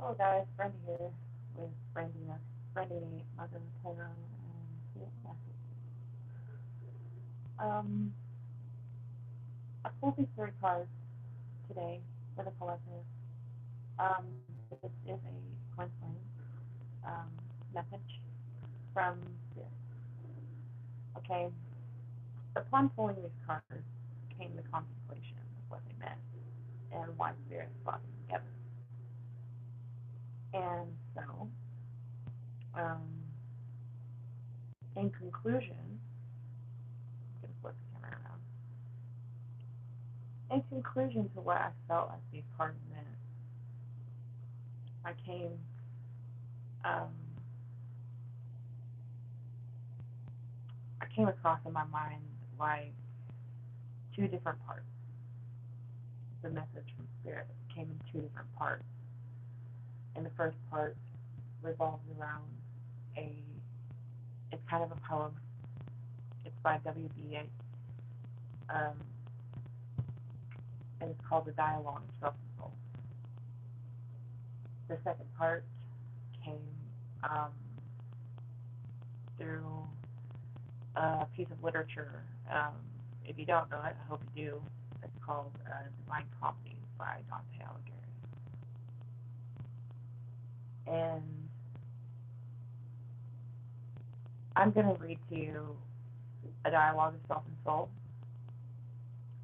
Hello guys, Brenda here with Brandy, Mother Tarot, and Spirit Message. Um, I pulled these three cards today for the collective. This is a coincidence message from Spirit. Okay, upon pulling these cards came the contemplation of what they meant and why Spirit brought them together. And so, um, in conclusion, I'm going to flip the camera around. In conclusion to what I felt like these cards meant, I came um, I came across in my mind like two different parts. The message from Spirit came in two different parts, and the first part revolves around a it's kind of a poem. It's by W.B. Yeats, um, and it's called The Dialogue of Self and Soul. The second part came um, through a piece of literature. If you don't know it, I hope you do. It's called Divine Comedies by Dante Alighieri. And I'm going to read to you a dialogue of self and soul,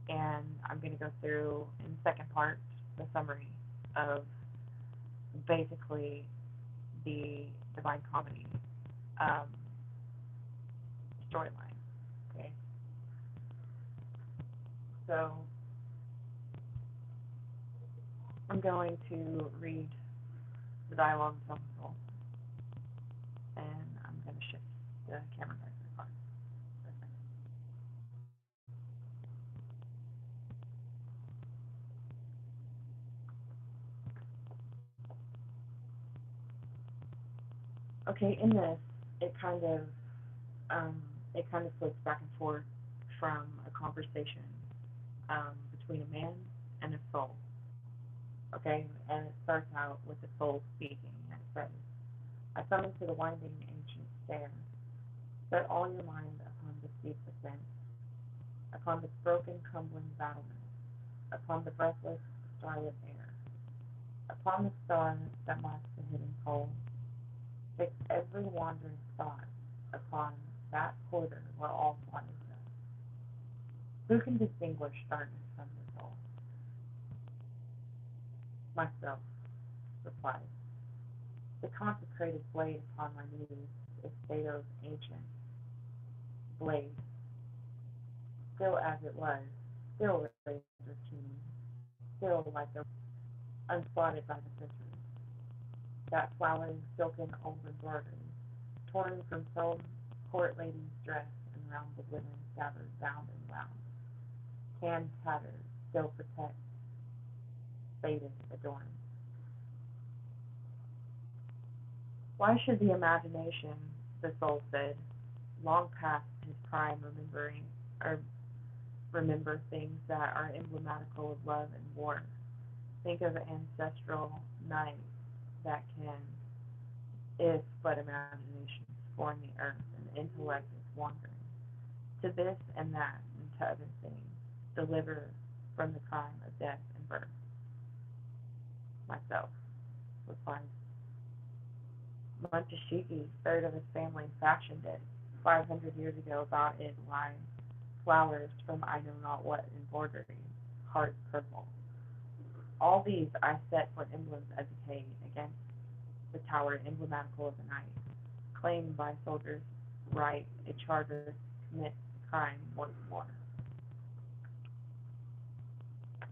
and I'm going to go through, in the second part, the summary of basically the Divine Comedy um, storyline. Okay? So I'm going to read the dialogue of self and soul, and I'm going to shift the camera back to the card for a second. Okay, in this, it kind of um, it kind of flips back and forth from a conversation between a man and a soul. Okay, and it starts out with the soul speaking, and it says, "I summon to the winding ancient stair. Set all your mind upon the steep ascent, upon this broken, crumbling battlement, upon the breathless, starlit air, upon the star that marks the hidden pole. Fix every wandering thought upon that quarter where all thought is done. Who can distinguish darkness from the soul? Myself, replies. The consecrated blade upon my knees is Plato's ancient blade, still as it was, still razor keen, still like the unspotted by the centuries. That flowering silken old embroidery, torn from some court lady's dress and round the glittering scabbard bound and round. Hand tattered, still protect, faded, adorned. Why should the imagination, the soul said, long past his prime or remember things that are emblematical of love and war? Think of ancestral night that can, if but imagination, scorn the earth, and intellect is wandering to this and that and to other things, deliver from the crime of death and birth. Myself, replies. Monteshiki, third of his family, fashioned it 500 years ago about it lying flowers from I know not what embroidery, heart purple. All these I set for emblems as decay against the tower emblematical of the night, claimed by soldiers' right a charter to commit crime once more.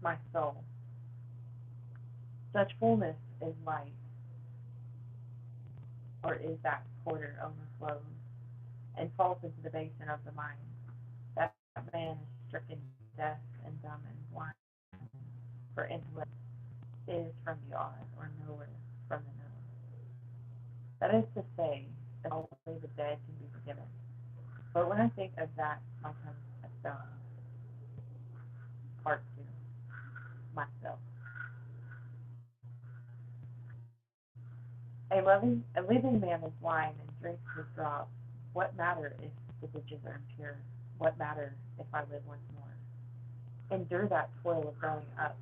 My soul, such fullness is light, or is that quarter overflows and falls into the basin of the mind. That man is stricken deaf and dumb and blind, for intellect is from the odd, or nowhere from the known. That is to say, that only the dead can be forgiven. But when I think of that, my tongue is stone. Part 2. Myself. A living man is wine and drinks his drops. What matter if the ditches are impure? What matter if I live once more? Endure that toil of growing up,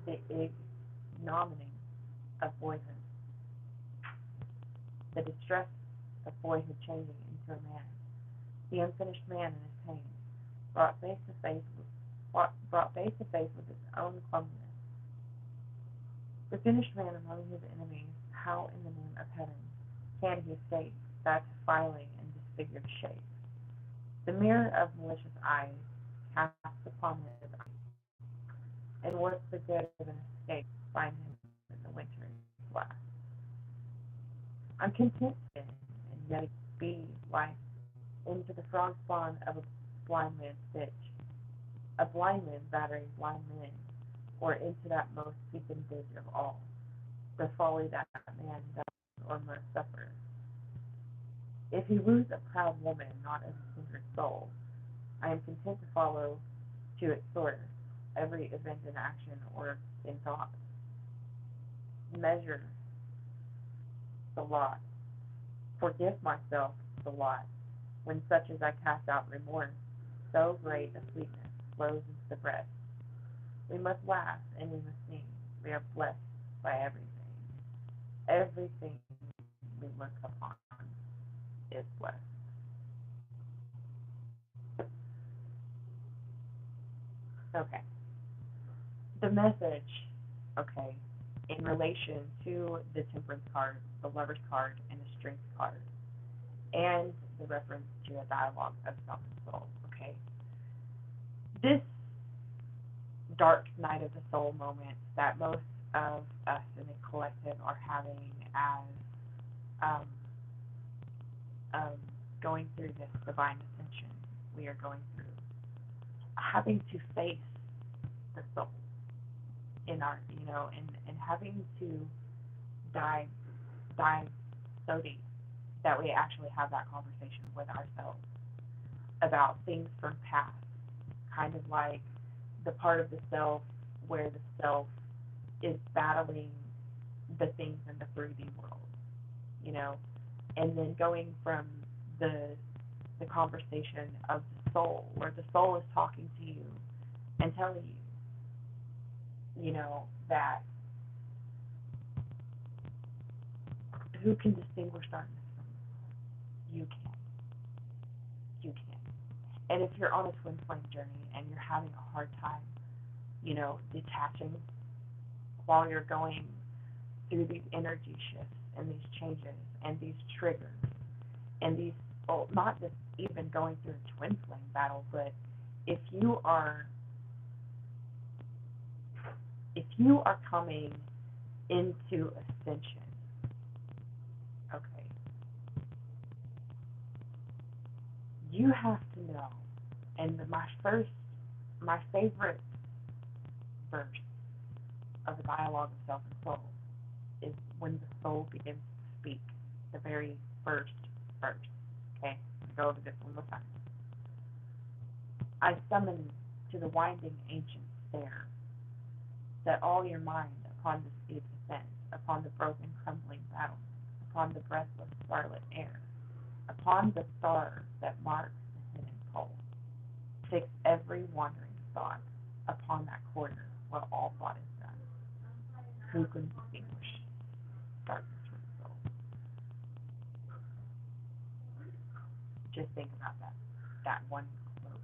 the ignominy of boyhood, the distress of boyhood changing into a man, the unfinished man in his pain, brought face to face with his own clumsiness. The finished man among his enemies, how in the name of heaven can he escape that defiling and disfigured shape? The mirror of malicious eyes casts upon his eyes, and what's the good of an escape? Find him in the wintry blast. I'm content then, and yet be life into the frog spawn of a blind man's stitch, a blind man battering blind men, or into that most deepened ditch of all, the folly that man does or must suffer. If he woos a proud woman, not as a kindred soul, I am content to follow to its source every event in action or in thought. Measure the lot, forgive myself the lot, when such as I cast out remorse, so great a sweetness flows into the breast. We must laugh and we must sing. We are blessed by everything. Everything we look upon is blessed. Okay. The message, okay, in relation to the temperance card, the lover's card, and the strength card, and the reference to a dialogue of self and soul, okay? This dark night of the soul moment that most of us in the collective are having as um, um, going through this divine ascension we are going through, having to face the soul in our, and having to dive, dive so deep that we actually have that conversation with ourselves about things from past, kind of like the part of the self where the self is battling the things in the 3D world, you know, and then going from the conversation of the soul, where the soul is talking to you and telling you, that who can distinguish darkness from light? You can. You can. And if you're on a twin flame journey and you're having a hard time, detaching while you're going through these energy shifts and these changes and these triggers and these, well, not just even going through a twin flame battle, but if you are coming into ascension, okay, you have to know, and my favorite verse of the dialogue of self and soul is when the soul begins to speak, the very first verse. Okay, I'll go over this one more time. I summon to the winding ancient stair, set all your mind upon the steep ascent, upon the broken crumbling battlement, upon the breathless starlit air, upon the star that marks the hidden pole. Fix every wandering thought upon that corner where all thought is done. Who can distinguish darkness from the soul? Just think about that one quote,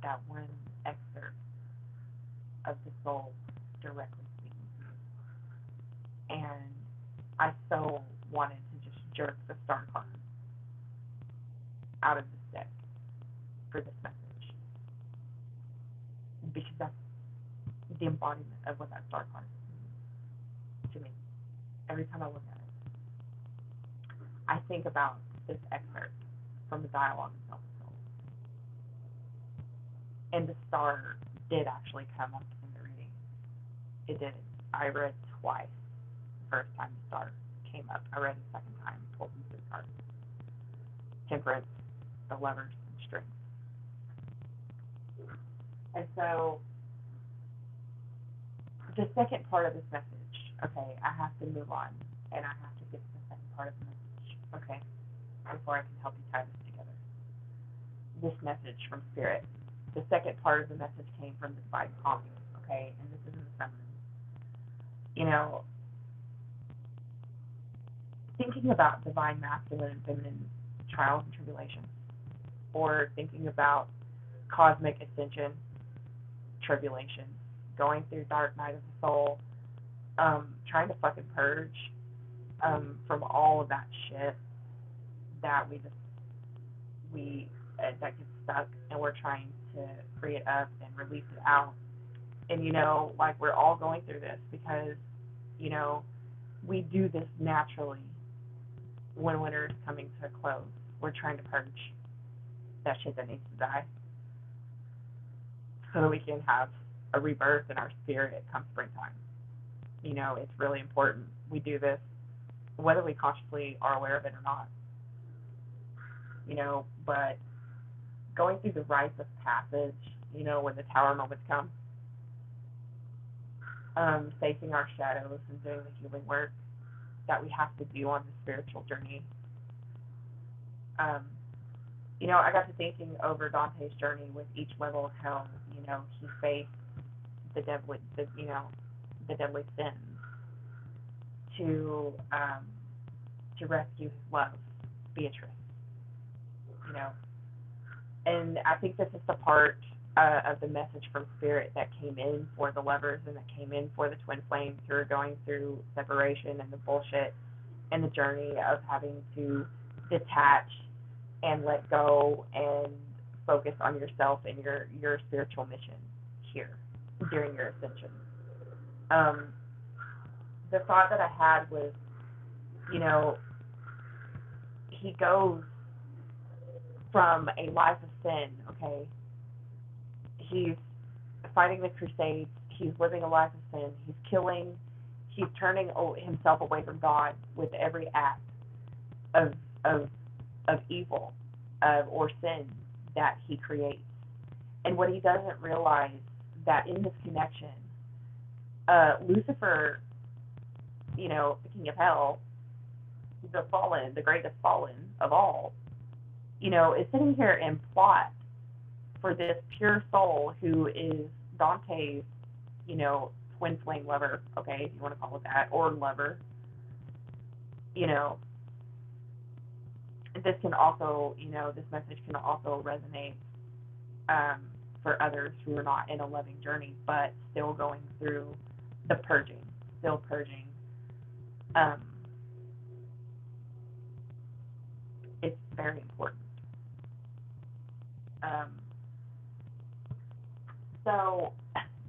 that one excerpt of the soul directly speaking to you. And I so wanted to just jerk the star card out of the deck for this message, because that's the embodiment of what that star card is to me. Every time I look at it, I think about this excerpt from the dialogue of Self and Soul. And the star did actually come up in the reading. It did. I read twice. The first time the star came up. I read the second time, pulled them through cards. Temperance, the lovers, and strength. And so the second part of this message, okay, I have to move on and I have to get to the second part of the message, okay, before I can help you tie this together. This message from Spirit. The second part of the message came from the divine calming, okay, and this is in the feminine. You know, thinking about divine masculine and feminine trials and tribulations, or thinking about cosmic ascension, tribulations, going through dark night of the soul, trying to fucking purge from all of that shit that that gets stuck, and we're trying to free it up and release it out. And you know, like, we're all going through this because, you know, we do this naturally when winter is coming to a close. We're trying to purge that shit that needs to die so that we can have a rebirth in our spirit come springtime. You know, it's really important. We do this whether we consciously are aware of it or not. You know, but going through the rites of passage, you know, when the tower moments come, facing our shadows and doing the healing work that we have to do on the spiritual journey. You know, I got to thinking over Dante's journey with each level of hell. You know, he faced the deadly sins to rescue his love, Beatrice. You know, and I think this is the part of the message from Spirit that came in for the lovers and that came in for the twin flames who are going through separation and the bullshit and the journey of having to detach and let go and focus on yourself and your spiritual mission here during your ascension. The thought that I had was, you know, he goes from a life of sin, okay? He's fighting the Crusades. He's living a life of sin. He's killing. He's turning himself away from God with every act of evil or sin that he creates. And what he doesn't realize that in this connection, Lucifer, you know, the king of hell, the fallen, the greatest fallen of all, you know, is sitting here and plot for this pure soul who is Dante's, you know, twin flame lover, okay, if you want to call it that, or lover. You know, this can also, you know, this message can also resonate for others who are not in a loving journey, but still going through the purging, still purging. It's very important. So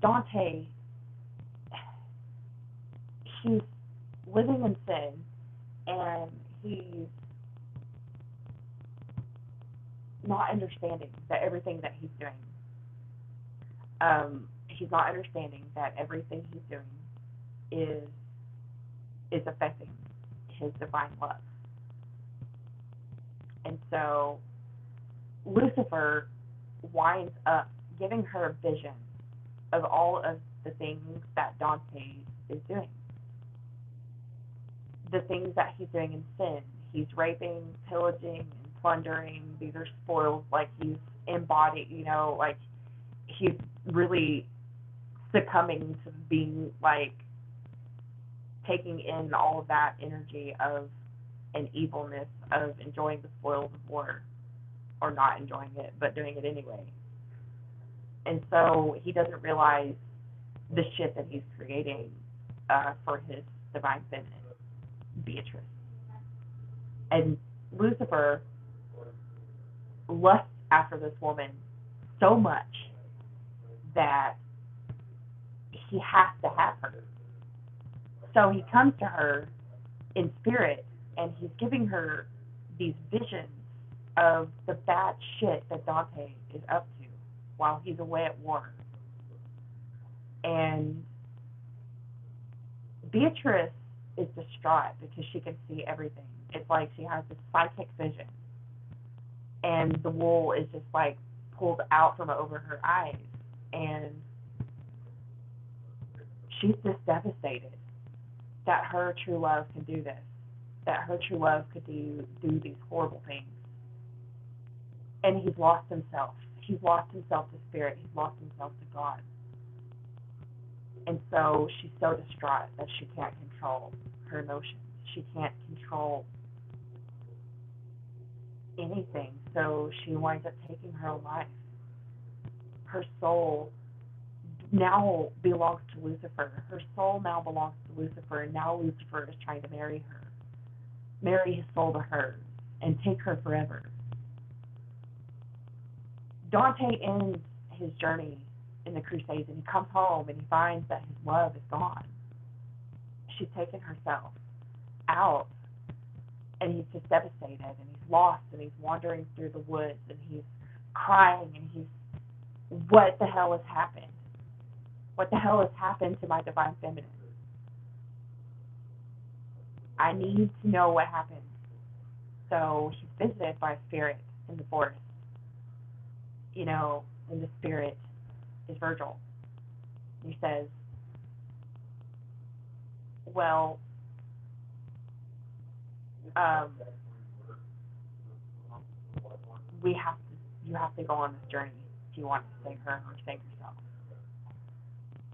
Dante, he's living in sin, and he's not understanding that everything that he's doing, he's not understanding that everything he's doing is affecting his divine love. And so Lucifer winds up giving her a vision of all of the things that Dante is doing. The things that he's doing in sin. He's raping, pillaging, and plundering. These are spoils. Like, he's embodied, you know, like, he's really succumbing to being, like, taking in all of that energy of an evilness of enjoying the spoils of war, or not enjoying it, but doing it anyway. And so he doesn't realize the shit that he's creating for his divine feminine, Beatrice. And Lucifer lusts after this woman so much that he has to have her. So he comes to her in spirit, and he's giving her these visions of the bad shit that Dante is up to while he's away at war. And Beatrice is distraught because she can see everything. It's like she has this psychic vision, and the wool is just like pulled out from over her eyes, and she's just devastated. that her true love can do this, that her true love could do these horrible things. And he's lost himself. He's lost himself to spirit. He's lost himself to God. And so she's so distraught that she can't control her emotions. She can't control anything. So she winds up taking her own life. Her soul now belongs to Lucifer. Her soul now belongs to Lucifer, and now Lucifer is trying to marry her. Marry his soul to her and take her forever. Dante ends his journey in the Crusades, and he comes home and he finds that his love is gone. She's taken herself out, and he's just devastated, and he's lost, and he's wandering through the woods, and he's crying, and he's, what the hell has happened? What the hell has happened to my divine feminine? I need to know what happened. So he's visited by a spirit in the forest. And the spirit is Virgil. He says, well, you have to go on this journey if you want to save her or save yourself.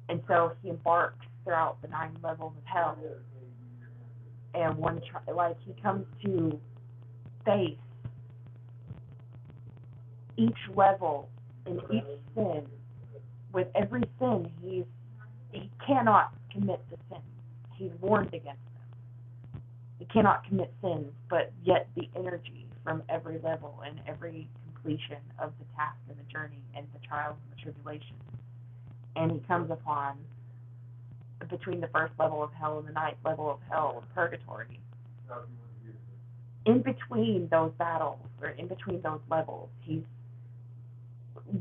And so he embarks throughout the 9 levels of hell. And he comes to face each level and each sin. With every sin, he cannot commit the sin. He's warned against them. He cannot commit sins, but yet the energy from every level and every completion of the task and the journey and the trials and the tribulations. And he comes upon, between the 1st level of hell and the 9th level of hell, purgatory. In between those battles, or in between those levels, he's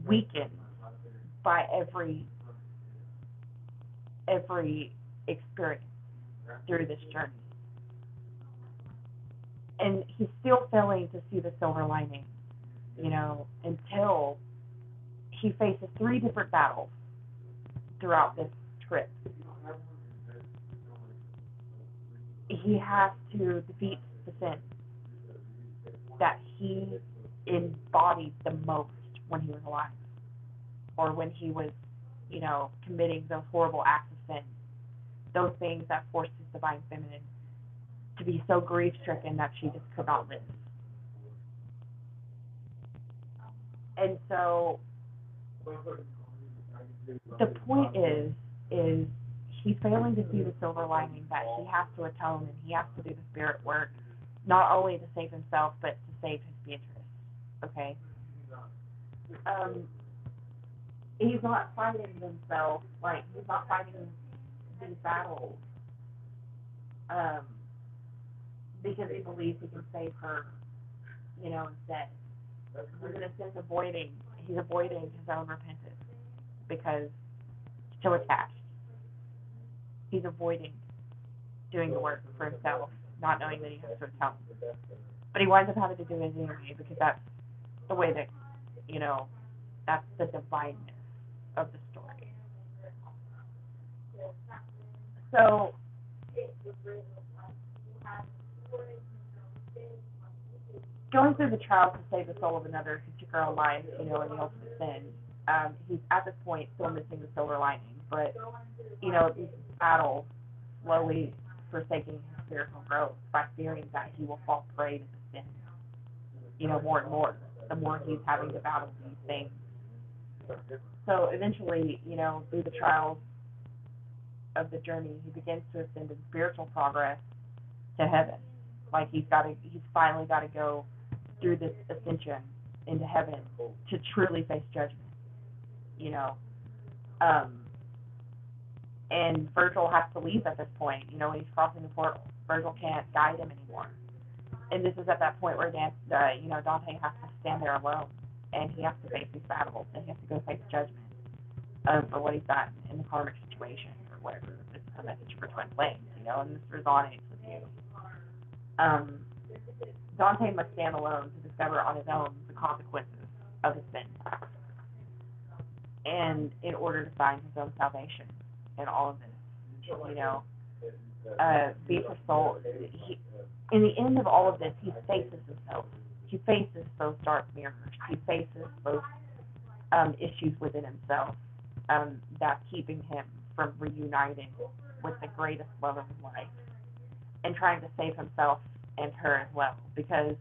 weakened by every experience through this journey. And he's still failing to see the silver lining, until he faces 3 different battles throughout this trip. He has to defeat the sin that he embodied the most when he was alive, or when he was, committing those horrible acts of sin, those things that forced his divine feminine to be so grief-stricken that she just could not live. And so the point is he's failing to see the silver lining, that he has to atone and he has to do the spirit work, not only to save himself, but to save his Beatrice. Okay? He's not fighting himself, he's not fighting these battles because he believes he can save her, instead. He's in a sense he's avoiding his own repentance because he's so attached. He's avoiding doing the work for himself, not knowing that he has to atone. But he winds up having to do it anyway because that's the way that, that's the divineness of the story. So, going through the trials to save the soul of another who took her own life, in the ultimate sin, he's at this point still missing the silver lining. But, these battles slowly forsaking his spiritual growth by fearing that he will fall prey to the sin, more and more, the more he's having to battle these things. So eventually, through the trials of the journey, he begins to ascend in spiritual progress to heaven. He's finally got to go through this ascension into heaven to truly face judgment, and Virgil has to leave at this point, when he's crossing the portal. Virgil can't guide him anymore. And this is at that point where Dante has to stand there alone, and he has to face these battles, and he has to go face judgment for what he's done in the karmic situation, or whatever. This is a message for twin flames, and this resonates with you. Dante must stand alone to discover on his own the consequences of his sin, and in order to find his own salvation in all of this, Beatrice Soul, in the end of all of this, he faces himself. He faces those dark mirrors. He faces those issues within himself that's keeping him from reuniting with the greatest love of his life and trying to save himself and her as well, because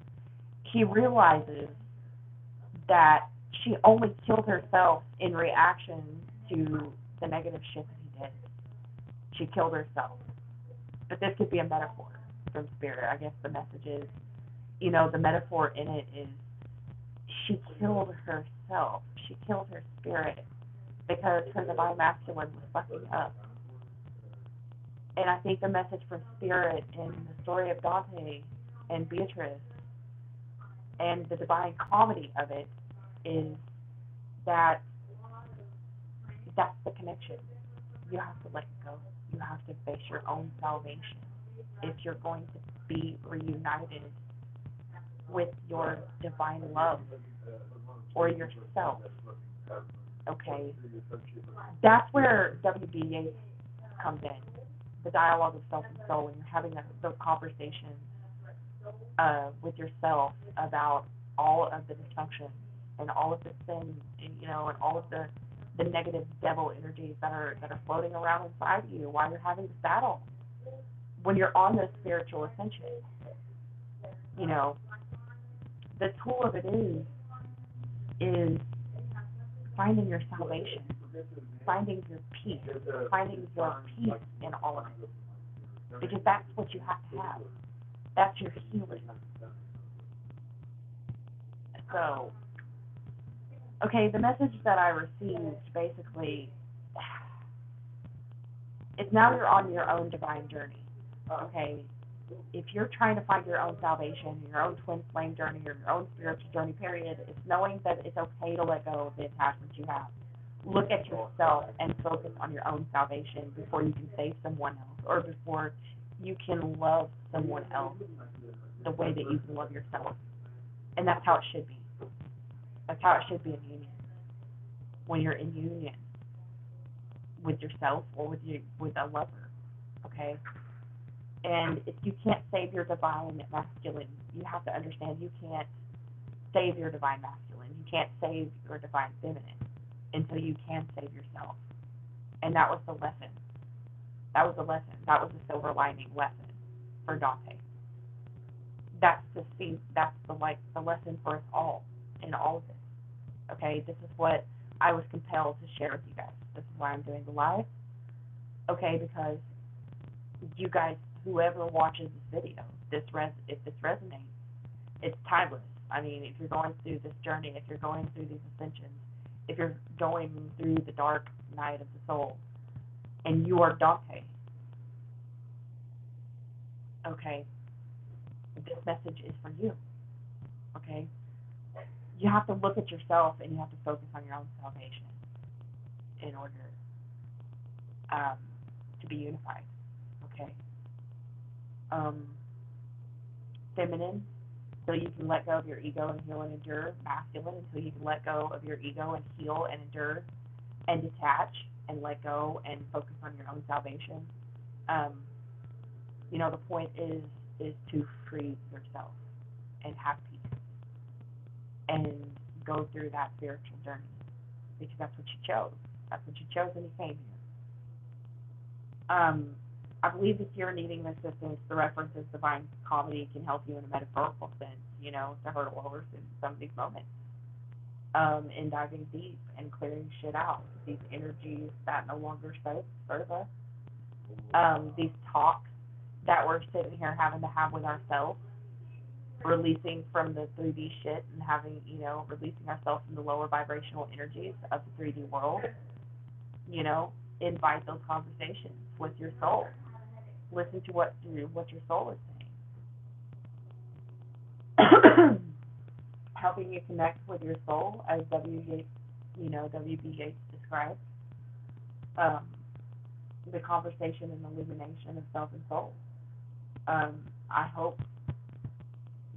he realizes that she only killed herself in reaction to the negative shit that he did. She killed herself. But this could be a metaphor from spirit. I guess the message is, the metaphor in it is she killed herself. She killed her spirit because her divine masculine was fucking up. And I think the message from spirit in the story of Dante and Beatrice and the divine comedy of it is that that's the connection. You have to let go. You have to face your own salvation if you're going to be reunited with your divine love or yourself. Okay? That's where WBA comes in. The dialogue of self and soul, and you're having those conversations with yourself about all of the dysfunction and all of the sin, and all of the negative devil energies that are floating around inside you while you're having this battle. When you're on this spiritual ascension, the tool of it is finding your salvation, finding your peace in all of it, because that's what you have to have. That's your healing. So, okay, the message that I received basically is now you're on your own divine journey. Okay, if you're trying to find your own salvation, your own twin flame journey, or your own spiritual journey, period, it's knowing that it's okay to let go of the attachments you have. Look at yourself and focus on your own salvation before you can save someone else, or before you can love someone else the way that you can love yourself. And that's how it should be. That's how it should be in union. When you're in union with yourself or with a lover, okay? And if you can't save your divine masculine, you have to understand you can't save your divine masculine. You can't save your divine feminine until you can save yourself. And that was the lesson. That was the lesson. That was the silver lining lesson for Dante. That's the lesson for us all in all of this. Okay, this is what I was compelled to share with you guys. This is why I'm doing the live. Okay, because you guys, whoever watches this video, if this resonates, it's timeless. I mean, if you're going through this journey, if you're going through these ascensions, if you're going through the dark night of the soul, and you are Dante, okay, this message is for you. Okay, you have to look at yourself and you have to focus on your own salvation in order to be unified. Okay. Feminine, so you can let go of your ego and heal and endure. Masculine, until you can let go of your ego and heal and endure and detach and let go and focus on your own salvation. The point is to free yourself and have peace and go through that spiritual journey, because that's what you chose. That's what you chose when you came here. I believe if you're needing assistance, the references divine comedy can help you in a metaphorical sense, to hurdle over some of these moments. In diving deep and clearing shit out, these energies that no longer serve us, these talks that we're sitting here having to have with ourselves, releasing from the 3D shit and having, releasing ourselves from the lower vibrational energies of the 3D world, invite those conversations with your soul. Listen to what your soul is saying. Helping you connect with your soul, as W.B. Yeats describes, the conversation and illumination of self and soul. I hope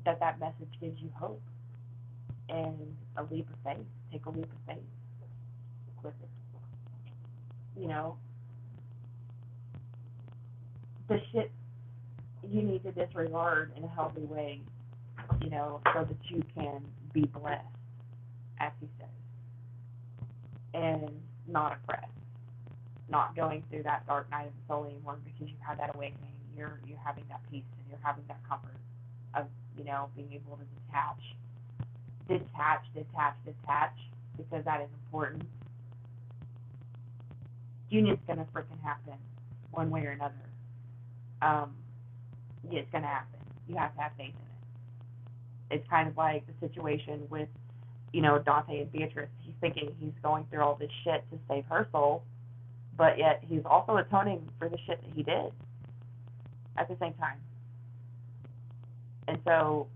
that message gives you hope and a leap of faith. Take a leap of faith with it. the shit you need to disregard in a healthy way, so that you can be blessed, as he says, and not oppressed, not going through that dark night of the soul anymore because you had that awakening. You're having that peace and you're having that comfort of being able to detach, because that is important. Union's gonna freaking happen one way or another. Yeah, it's gonna happen. You have to have faith in it. It's kind of like the situation with, Dante and Beatrice. He's thinking he's going through all this shit to save her soul, but yet he's also atoning for the shit that he did at the same time. And so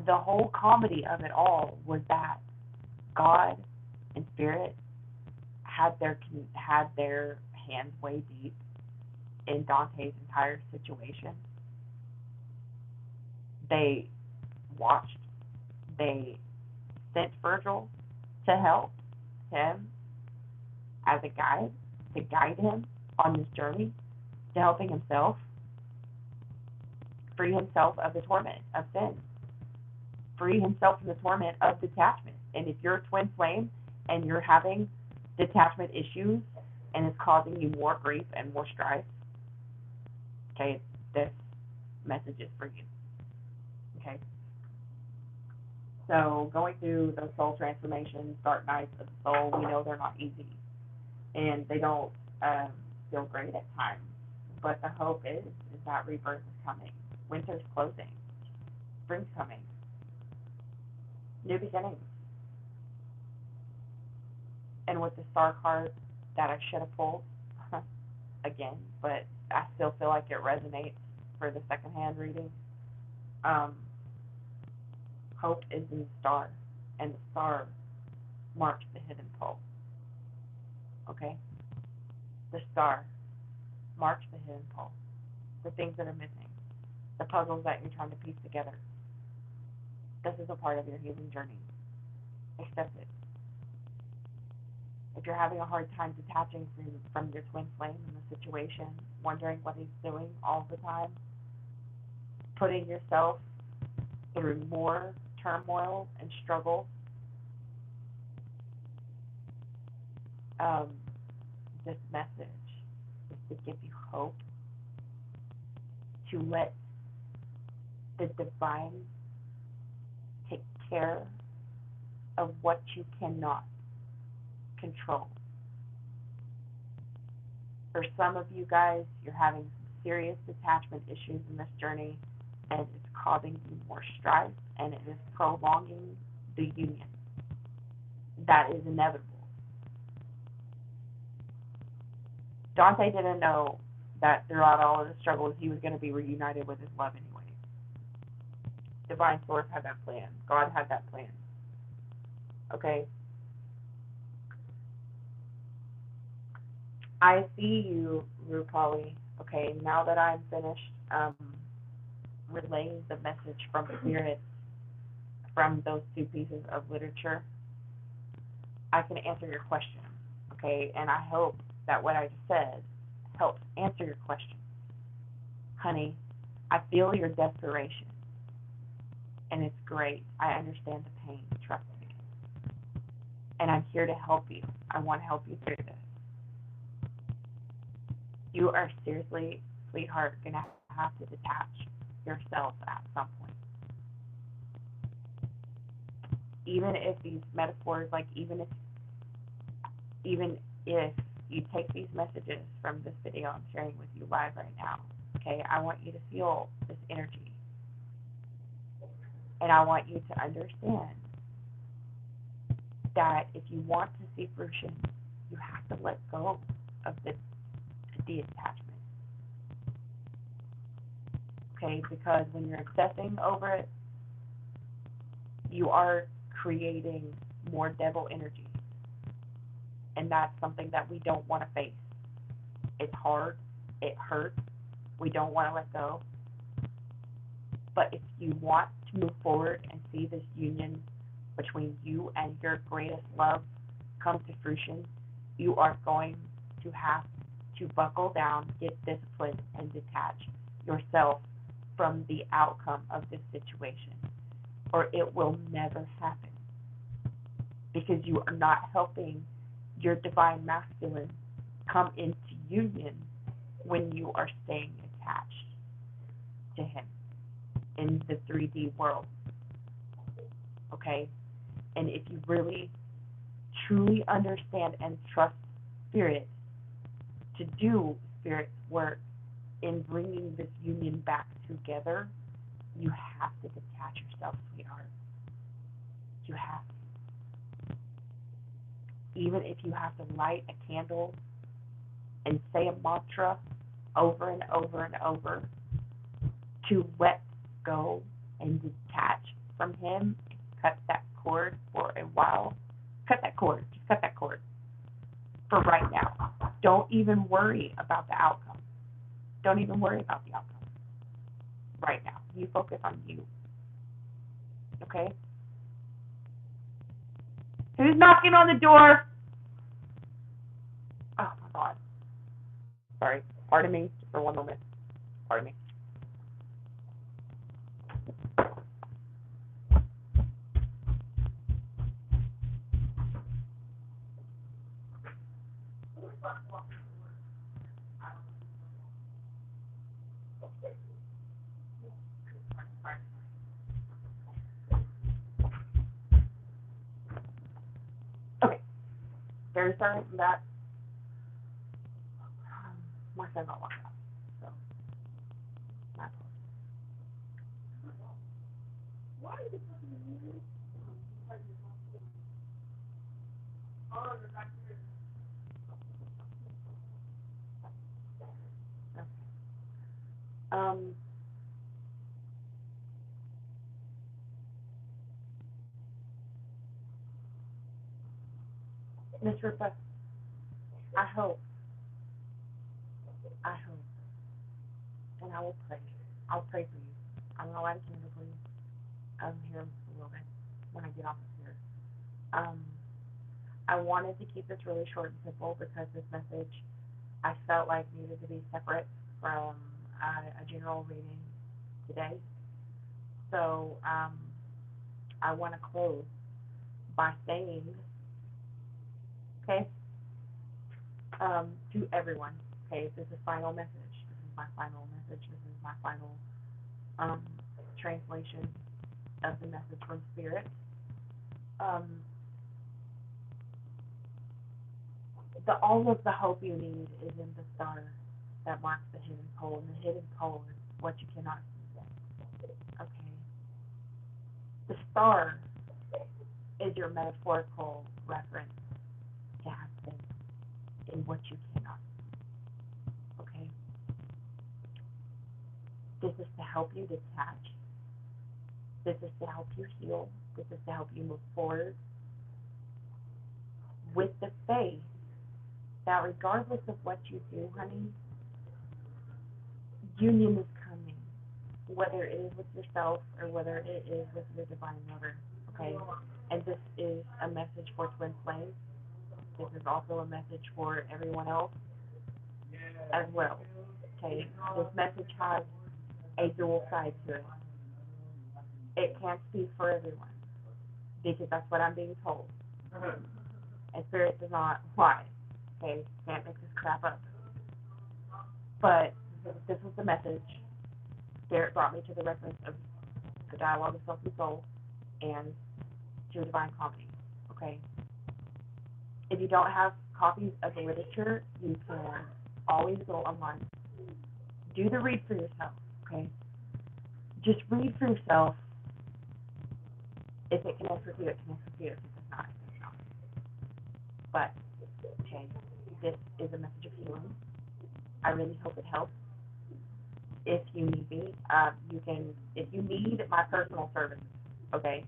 the whole comedy of it all was that God and Spirit had their hands way deep in Dante's entire situation. They watched. They sent Virgil to help him as a guide, to guide him on this journey, to helping himself free himself of the torment of sin, free himself from the torment of detachment. And if you're a twin flame and you're having detachment issues and it's causing you more grief and more strife, okay, this message is for you. Okay? So going through those soul transformations, dark nights of the soul, we know they're not easy. And they don't feel great at times. But the hope is that rebirth is coming. Winter's closing. Spring's coming. New beginnings. And with the star card that I should have pulled again, but I still feel like it resonates for the secondhand reading. Hope is in the star, and the star marks the hidden pole. Okay? The star marks the hidden pole. The things that are missing. The puzzles that you're trying to piece together. This is a part of your healing journey. Accept it. If you're having a hard time detaching from your twin flame in the situation, wondering what he's doing all the time, putting yourself through more turmoil and struggle, this message is to give you hope, to let the divine take care of what you cannot control. For some of you guys, you're having some serious detachment issues in this journey, and it's causing you more strife, and it is prolonging the union. That is inevitable. Dante didn't know that throughout all of the struggles, he was going to be reunited with his love anyway. Divine Source had that plan. God had that plan. Okay? I see you, Rupali. Okay, now that I'm finished relaying the message from Spirit from those two pieces of literature, I can answer your question. Okay, and I hope that what I just said helps answer your question. Honey, I feel your desperation, and it's great. I understand the pain, trust me. And I'm here to help you. I want to help you through this. You are seriously, sweetheart, going to have to detach yourself at some point. Even if these metaphors, like even if you take these messages from this video I'm sharing with you live right now, okay, I want you to feel this energy. And I want you to understand that if you want to see fruition, you have to let go of the attachment. Okay, because when you're obsessing over it, you are creating more devil energy. And that's something that we don't want to face. It's hard, it hurts, we don't want to let go. But if you want to move forward and see this union between you and your greatest love come to fruition, you are going to have to buckle down, get disciplined, and detach yourself from the outcome of this situation, or it will never happen, because you are not helping your divine masculine come into union when you are staying attached to him in the 3D world. Okay? And if you really, truly understand and trust Spirit to do Spirit's work in bringing this union back together, you have to detach yourself, sweetheart. You have to. Even if you have to light a candle and say a mantra over and over and over to let go and detach from him, cut that cord for a while. Cut that cord. Just cut that cord for right now. Don't even worry about the outcome. Don't even worry about the outcome right now. You focus on you. Okay? Who's knocking on the door? Oh my God. Sorry. Pardon me for one moment. Pardon me. Okay. Very sorry for that. My son got locked out. So, my apologies. Okay. Miss Rupa, I hope, and I will pray. I'll pray for you. I'm going to light a candle for you. Here a little bit when I get off of here. I wanted to keep this really short and simple because this message I felt like needed to be separate from a general reading today. So I want to close by saying, okay, to everyone, okay, this is final message. This is my final message. This is my final translation of the message from Spirit. All of the hope you need is in the star that marks the hidden pole, and the hidden pole is what you cannot see yet. Okay? The star is your metaphorical reference to happen in what you cannot see. Okay? This is to help you detach. This is to help you heal. This is to help you move forward with the faith that regardless of what you do, honey, union is coming, whether it is with yourself or whether it is with your divine mother, okay? And this is a message for twin flames. This is also a message for everyone else as well, okay? This message has a dual side to it. It can't speak for everyone because that's what I'm being told. And Spirit does not lie. Okay, can't make this crap up. But this was the message. Spirit brought me to the reference of the dialogue of self and soul and to divine comedy. Okay. If you don't have copies of the literature, you can always go online. Do the read for yourself. Okay. Just read for yourself. If it connects with you, it connects with you. If it does not, it does not. But okay. This is a message of healing. I really hope it helps. If you need me, you can. If you need my personal services, okay.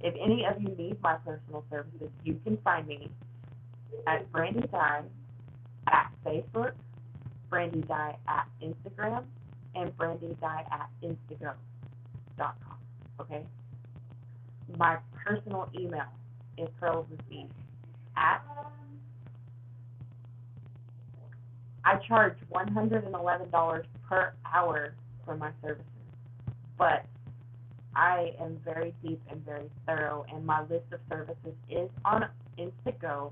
If any of you need my personal services, you can find me at Brandy Dye at Facebook, Brandy Dye at Instagram, and Brandy Dye at Instago.com. Okay. My personal email is pearlsofbees at I charge $111 per hour for my services, but I am very deep and very thorough, and my list of services is on Instago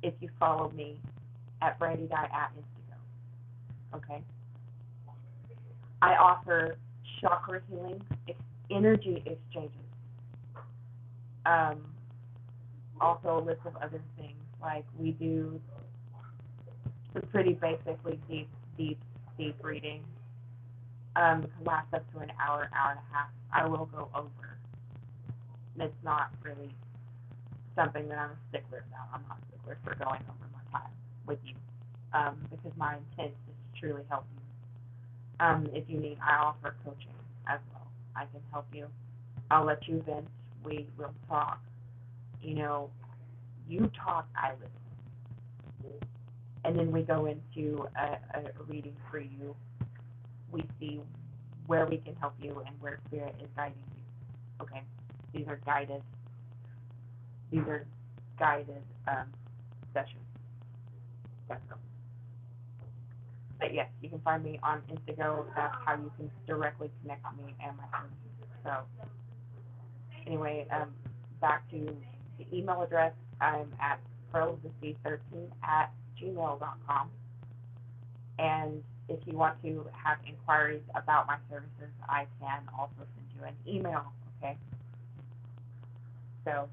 if you follow me at Brandy Dye at Instago. Okay? I offer chakra healing, energy exchanges. Also a list of other things, like we do some pretty basically deep reading. Can last up to an hour and a half. I will go over. It's not really something that I'm a stickler about. I'm not a stickler for going over my time with you, because my intent is to truly help you. If you need, I offer coaching as well. I can help you. I'll let you vent. We will talk. You know, you talk, I listen. And then we go into a reading for you. We see where we can help you and where spirit is guiding you. Okay, these are guided sessions. But yes, you can find me on Instagram. That's how you can directly connect with me and my services. So anyway, back to the email address. I'm at pearlofthesea13@gmail.com. And if you want to have inquiries about my services, I can also send you an email, okay? So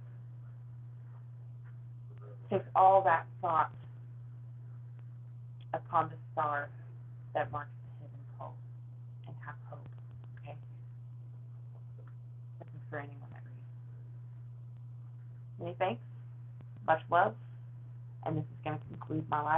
take all that thought upon the star that marks the hidden pole and have hope, okay? This is for anyone that reads. Many thanks, much love, and this is going to conclude my live.